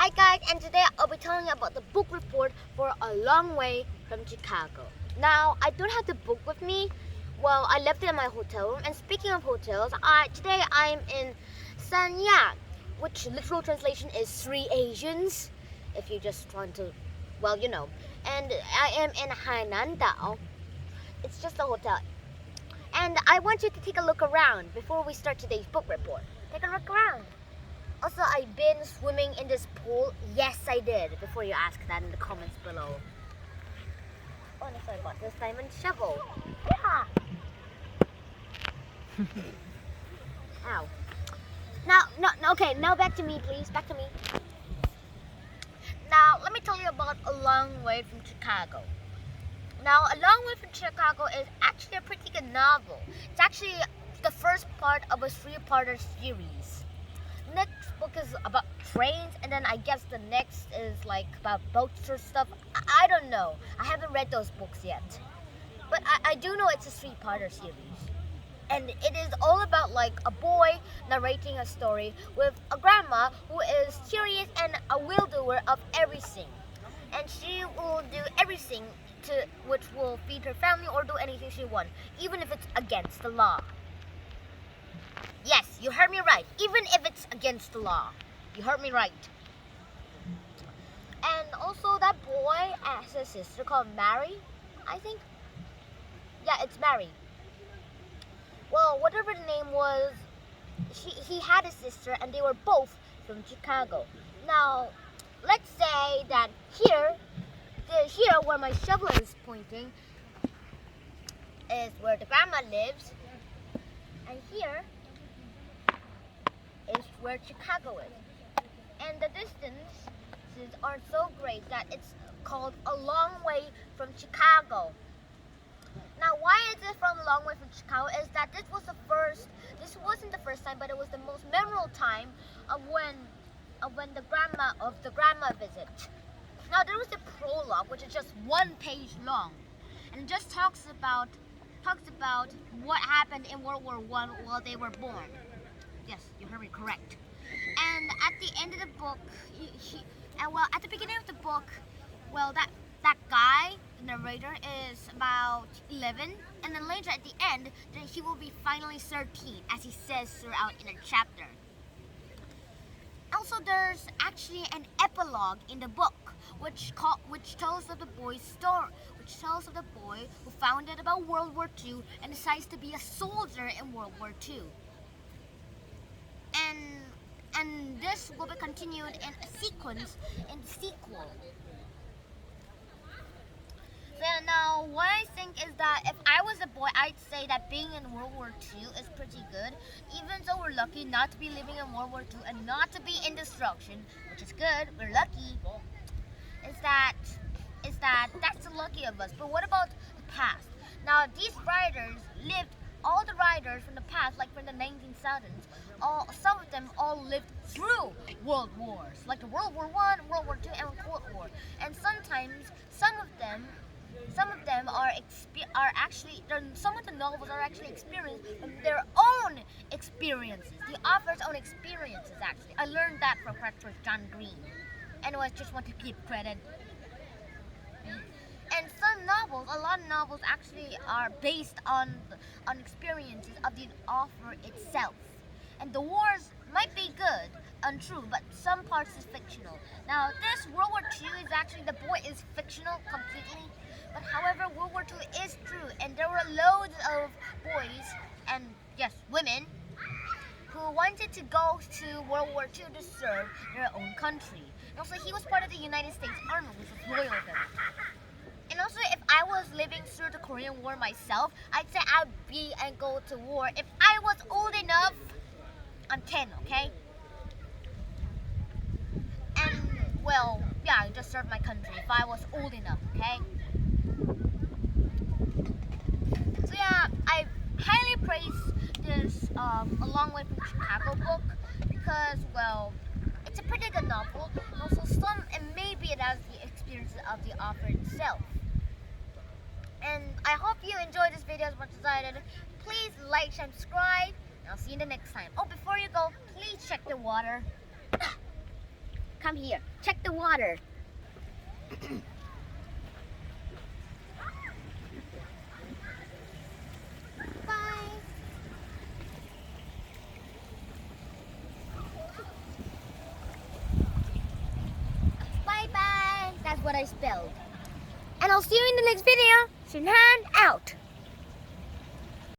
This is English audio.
Hi guys, and today I'll be telling you about the book report for A Long Way from Chicago. Now, I don't have the book with me. Well, I left it in my hotel room. And speaking of hotels, today I'm in Sanya, which literal translation is Three Asians, if you just want to, well, you know. And I am in Hainan Dao. It's just a hotel. And I want you to take a look around before we start today's book report. Take a look around. Also, I've been swimming in this pool. Yes, I did. Before you ask that in the comments below. Oh, and so I got this diamond shovel. Yeah. Ow. Okay, now back to me, please. Back to me. Now, let me tell you about A Long Way from Chicago. Now, A Long Way from Chicago is actually a pretty good novel. It's actually the first part of a three-parter series. Next book is about trains, and then I guess the next is like about boats or stuff. I don't know. I haven't read those books yet. But I do know it's a three-parter series. And it is all about like a boy narrating a story with a grandma who is curious and a will-doer of everything. And she will do everything which will feed her family or do anything she wants, even if it's against the law. Yes, you heard me right. Even if it's against the law. You heard me right. And also that boy has a sister called Mary, I think. Yeah, it's Mary. Well, whatever the name was, he had a sister and they were both from Chicago. Now, let's say that here where my shovel is pointing is where the grandma lives. And here is where Chicago is. And the distances are so great that it's called A Long Way from Chicago. Now, why is it from A Long Way from Chicago is that this wasn't the first time, but it was the most memorable time of when the grandma visit. Now, there was a prologue, which is just 1 page long, and it just talks about what happened in World War I while they were born. Yes, you heard me correct. And at the end of the book, at the beginning of the book, well, that guy, the narrator, is about 11, and then later at the end, then he will be finally 13, as he says throughout in a chapter. Also, there's actually an epilogue in the book, which tells of the boy's story, which tells of the boy who found out about World War II and decides to be a soldier in World War II. And this will be continued in a sequence in the sequel. So now, what I think is that if I was a boy, I'd say that being in World War II is pretty good. Even though we're lucky not to be living in World War II and not to be in destruction, which is good, we're lucky. Is that that's the lucky of us. But what about the past? Now, these writers all the writers from the past, like from the 1970s, some of them all lived through world wars, like the World War I, World War II, and Cold War. And sometimes some of them some of the novels are actually experienced from their own experiences, the author's own experiences. Actually, I learned that from Professor John Green. Anyways, just want to give credit. And a lot of novels actually are based on experiences of the author itself. And the wars might be good and true, but some parts is fictional. Now, this World War II is actually, the boy is fictional completely, but however, World War II is true, and there were loads of boys, and yes, women, who wanted to go to World War II to serve their own country. And also, he was part of the United States Army, which was loyal to them. And also, if I was living through the Korean War myself, I'd say I'd be and go to war if I was old enough. I'm 10, okay? And, well, yeah, I just served my country if I was old enough, okay? So yeah, I highly praise this A Long Way from Chicago book because, well, it's a pretty good novel. And also and maybe it has the experiences of the author itself. And I hope you enjoyed this video as much as I did. Please like, subscribe, and I'll see you in the next time. Oh, before you go, please check the water. Come here. Check the water. Bye. Bye-bye. That's what I spelled. And I'll see you in the next video. Shinhan out.